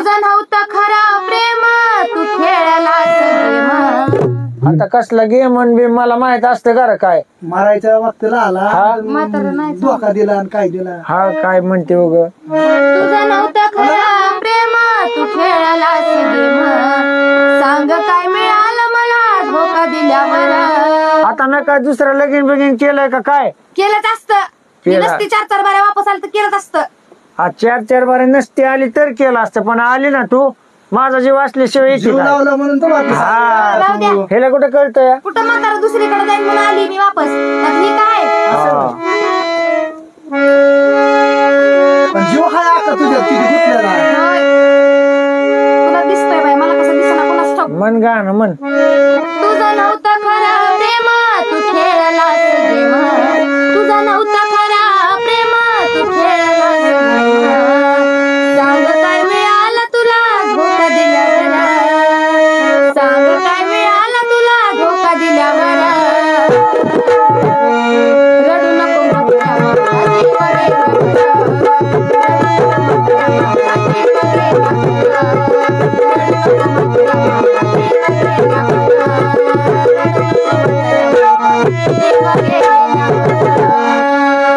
तुझं नव्हतं खरं प्रेम तू खेळलास गेम. आता कसला गेम बी मला माहित असतं का रे काय? मारायच्या वक्ताला आला म्हातारं नाही धोका दिला आणि काय दिला. हा काय म्हणते उग? तुझं नव्हतं खरं प्रेम तू खेळलास गेम. सांग काय मिळालं मला धोका दिल्यावर. आता मी काय दुसरं लगीन बिगीन केलंय का काय? केलंच असतं. मी केलं. नसती 4-4 बाऱ्या वापस आलं तर केलंच असतं. आज 4-4 बारे नसती आली तर केलं असतं, पण आली ना तू, माझा जीव असल्याशिवाय येते जीव काय? लावला म्हणून तो वापस हा. आला. राहू द्या. ह्याला कुठं कळतंय? कुठं म्हातारा दुसरीकडे जाईल म्हणून आली मी वापस. तर ही काय हा. पण जीव हाय आता तुझ्या किती गुंतलेला आहे. तुला दिसतोय बाई, मला कसं दिसना कोणाच ठाऊक. मन गाणं मन.